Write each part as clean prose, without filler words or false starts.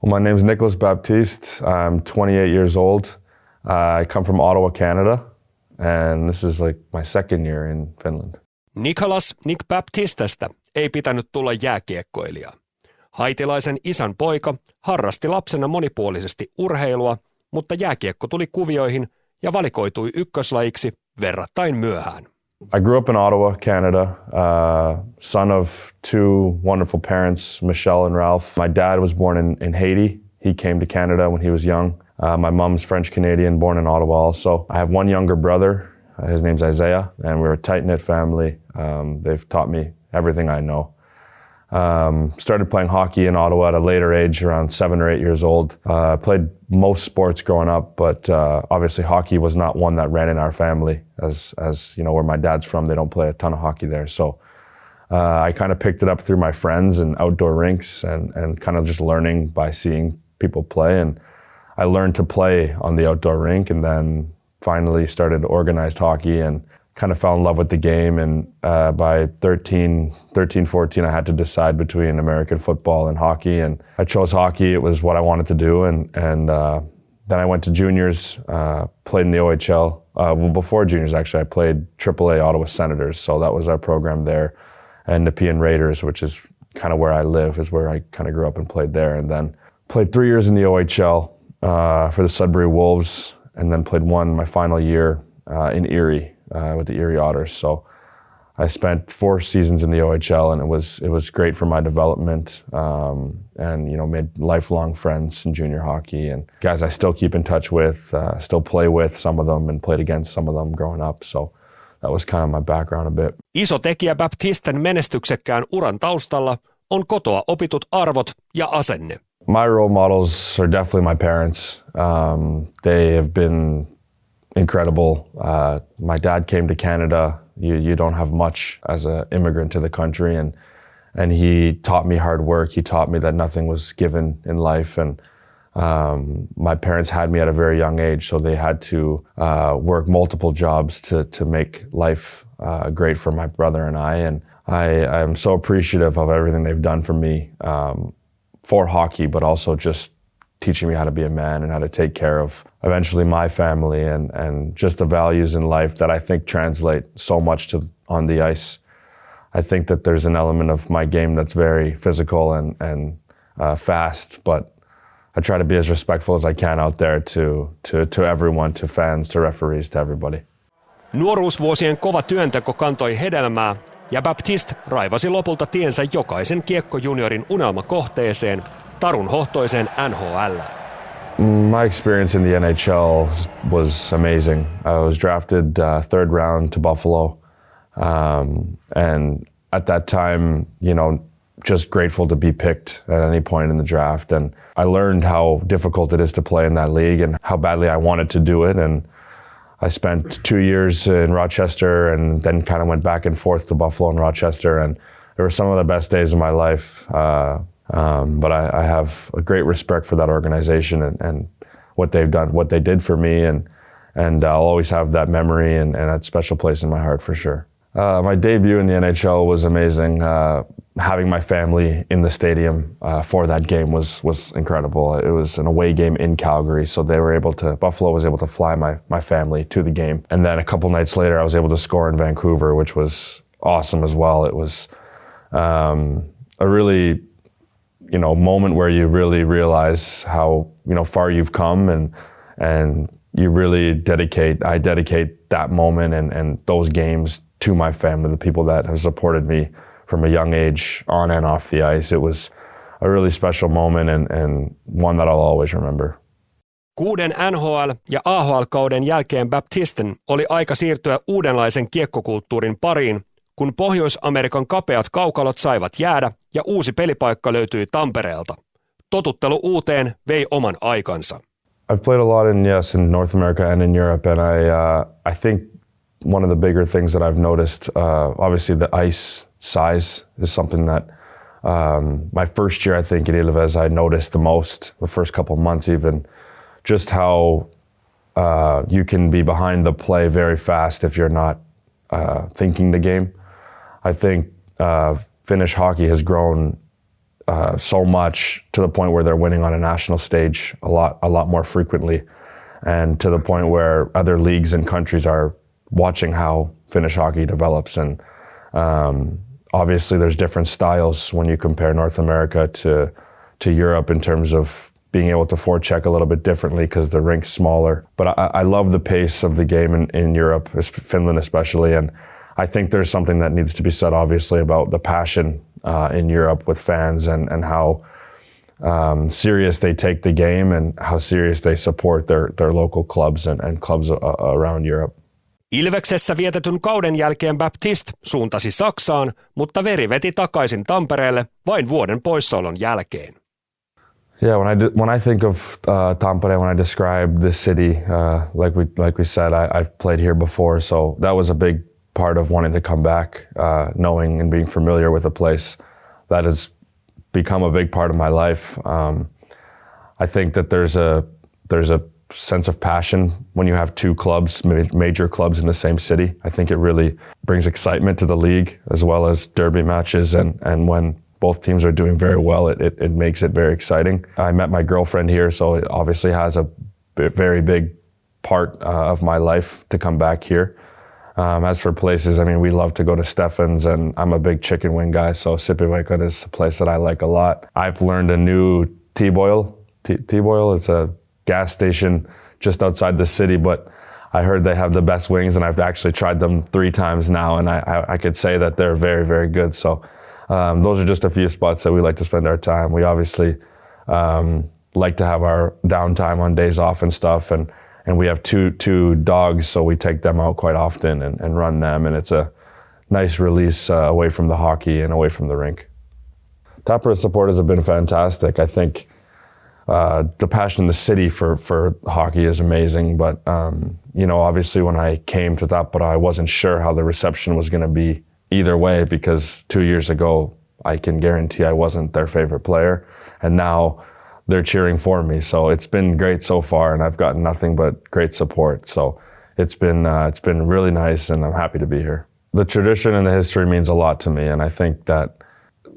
Well, my name is Nicholas Baptiste. I'm 28 years old. I come from Ottawa, Canada, and this is like my second year in Finland. Nicholas Baptistestä ei pitänyt tulla jääkiekkoilija. Haitilaisen isän poika harrasti lapsena monipuolisesti urheilua, mutta jääkiekko tuli kuvioihin ja valikoitui ykköslajiksi verrattain myöhään. I grew up in Ottawa, Canada, son of two wonderful parents, Michelle and Ralph. My dad was born in Haiti. He came to Canada when he was young. My mom's French-Canadian, born in Ottawa also. I have one younger brother. His name's Isaiah, and we're a tight-knit family. They've taught me everything I know. Started playing hockey in Ottawa at a later age, around 7 or 8 years old. Played most sports growing up, but obviously hockey was not one that ran in our family. As you know, where my dad's from, they don't play a ton of hockey there. So I kind of picked it up through my friends and outdoor rinks and kind of just learning by seeing people play. And I learned to play on the outdoor rink and then finally started organized hockey and kind of fell in love with the game. And by 13, 14, I had to decide between American football and hockey. And I chose hockey. It was what I wanted to do. And then I went to juniors, played in the OHL. Well, before juniors, actually, I played AAA Ottawa Senators. So that was our program there. And Nepean Raiders, which is kind of where I live, is where I kind of grew up and played there. And then played 3 years in the OHL for the Sudbury Wolves. And then played my final year in Erie. With the Erie Otters. So I spent 4 seasons in the OHL, and it was great for my development, and made lifelong friends in junior hockey and guys I still keep in touch with, still play with some of them and played against some of them growing up. So that was kind of my background a bit. Iso tekijä Baptisten menestyksekkään uran taustalla on kotoa opitut arvot ja asenne. My role models are definitely my parents. They have been incredible. My dad came to Canada. You don't have much as an immigrant to the country, and he taught me hard work. He taught me that nothing was given in life, and my parents had me at a very young age, so they had to work multiple jobs to make life great for my brother and I. And I am so appreciative of everything they've done for me for hockey, but also just teaching me how to be a man and how to take care of eventually my family and just the values in life that I think translate so much on the ice. I think that there's an element of my game that's very physical and fast, but I try to be as respectful as I can out there to everyone, to fans, to referees, to everybody. Nuoruusvuosien kova työnteko kantoi hedelmää ja Baptiste raivasi lopulta tiensä jokaisen kiekkojuniorin unelmakohteeseen, tarunhohtoiseen NHL. My experience in the NHL was amazing. I was drafted 3rd round to Buffalo, and at that time, just grateful to be picked at any point in the draft. And I learned how difficult it is to play in that league and how badly I wanted to do it. And I spent 2 years in Rochester and then kind of went back and forth to Buffalo and Rochester. And they were some of the best days of my life. But I have a great respect for that organization and what they've done, what they did for me. And I'll always have that memory and that special place in my heart for sure. My debut in the NHL was amazing. Having my family in the stadium for that game was incredible. It was an away game in Calgary, so Buffalo was able to fly my family to the game. And then a couple nights later, I was able to score in Vancouver, which was awesome as well. It was a really, moment where you really realize how, far you've come and you really I dedicate that moment and those games to my family, the people that have supported me from a young age on and off the ice. It was a really special moment and one that I'll always remember. 6 NHL- ja AHL-kauden jälkeen Baptisten oli aika siirtyä uudenlaisen kiekkokulttuurin pariin, kun Pohjois-Amerikan kapeat kaukalot saivat jäädä ja uusi pelipaikka löytyi Tampereelta. Totuttelu uuteen vei oman aikansa. I've played a lot in North America and in Europe, and I think one of the bigger things that I've noticed, obviously the ice size is something that my first year, I think, in Ilves, I noticed the most, the first couple of months even, just how you can be behind the play very fast if you're not thinking the game. I think Finnish hockey has grown so much to the point where they're winning on a national stage a lot more frequently, and to the point where other leagues and countries are watching how Finnish hockey develops. And obviously there's different styles when you compare North America to Europe in terms of being able to forecheck a little bit differently because the rink's smaller. But I love the pace of the game in Europe, Finland especially, and I think there's something that needs to be said obviously about the passion in Europe with fans and how serious they take the game and how serious they support their local clubs and clubs around Europe. Ilveksessä vietetyn kauden jälkeen Baptiste suuntasi Saksaan, mutta veri veti takaisin Tampereelle vain vuoden poissaolon jälkeen. Yeah, when I think of Tampere, when I describe this city, like we said, I've played here before, so that was a big part of wanting to come back, knowing and being familiar with a place that has become a big part of my life. I think that there's a sense of passion when you have two clubs, major clubs in the same city. I think it really brings excitement to the league as well as derby matches, and when both teams are doing very well, it makes it very exciting. I met my girlfriend here, so it obviously has a very big part of my life to come back here. As for places, I mean, we love to go to Stefan's, and I'm a big chicken wing guy, so Sipivaikot is a place that I like a lot. I've learned a new T-Boil. T-Boil is a gas station just outside the city, but I heard they have the best wings, and I've actually tried them 3 times now, and I could say that they're very, very good. So those are just a few spots that we like to spend our time. We obviously like to have our downtime on days off and stuff, and we have two dogs, so we take them out quite often and run them, and it's a nice release away from the hockey and away from the rink. Tappara supporters have been fantastic. I think the passion in the city for hockey is amazing, but obviously when I came to Tappara, I wasn't sure how the reception was going to be either way, because 2 years ago, I can guarantee I wasn't their favorite player, and now they're cheering for me. So it's been great so far, and I've gotten nothing but great support. So it's been really nice, and I'm happy to be here. The tradition and the history means a lot to me, and I think that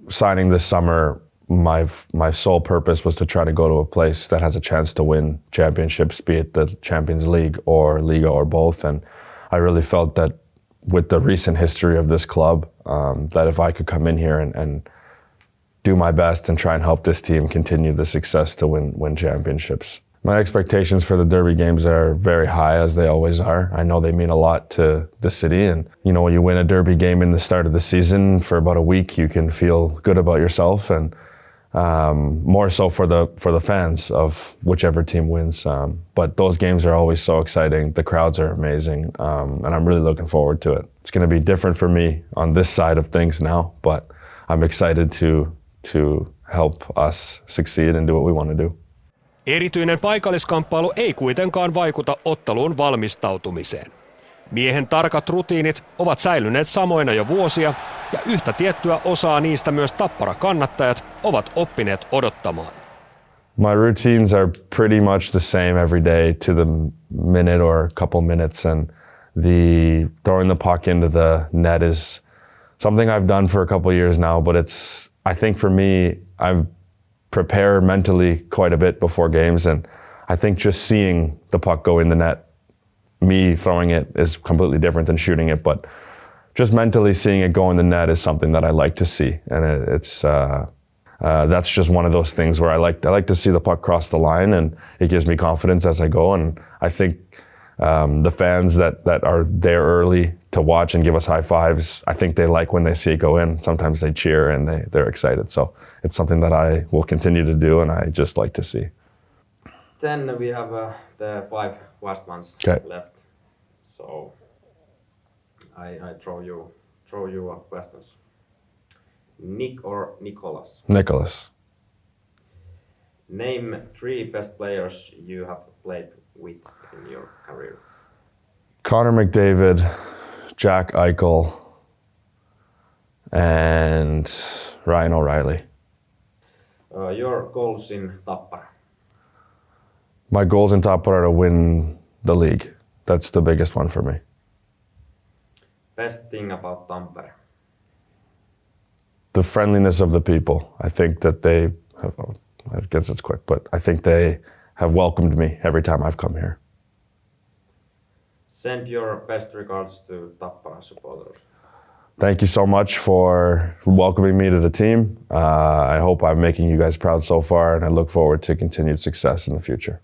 signing this summer, my sole purpose was to try to go to a place that has a chance to win championships, be it the Champions League or Liga or both. And I really felt that with the recent history of this club, that if I could come in here and do my best and try and help this team continue the success to win championships. My expectations for the derby games are very high, as they always are. I know they mean a lot to the city, and when you win a derby game in the start of the season for about a week, you can feel good about yourself, and more so for the fans of whichever team wins. But those games are always so exciting. The crowds are amazing, and I'm really looking forward to it. It's going to be different for me on this side of things now, but I'm excited to help us succeed and do what we want to do. Erityinen paikalliskamppailu ei kuitenkaan vaikuta otteluun valmistautumiseen. Miehen tarkat rutiinit ovat säilyneet samoina jo vuosia, ja yhtä tiettyä osaa niistä myös Tappara-kannattajat ovat oppineet odottamaan. My routines are pretty much the same every day to the minute or a couple minutes, and the throwing the puck into the net is something I've done for a couple years now, but I think for me, I prepare mentally quite a bit before games, and I think just seeing the puck go in the net, me throwing it is completely different than shooting it, but just mentally seeing it go in the net is something that I like to see, and that's just one of those things where I like to see the puck cross the line, and it gives me confidence as I go. And I think the fans that are there early to watch and give us high fives, I think they like when they see it go in. Sometimes they cheer and they're excited. So it's something that I will continue to do, and I just like to see. Then we have the 5 last months left. So I throw you questions. Nick or Nicholas? Nicholas. Name 3 best players you have played with in your career. Connor McDavid, Jack Eichel, and Ryan O'Reilly. Your goals in Tappara? My goals in Tappara are to win the league. That's the biggest one for me. Best thing about Tampere? the friendliness of the people. I think that they have, I guess it's quick, but I think they have welcomed me every time I've come here. Send your best regards to Tappara supporters. Thank you so much for welcoming me to the team. I hope I'm making you guys proud so far, and I look forward to continued success in the future.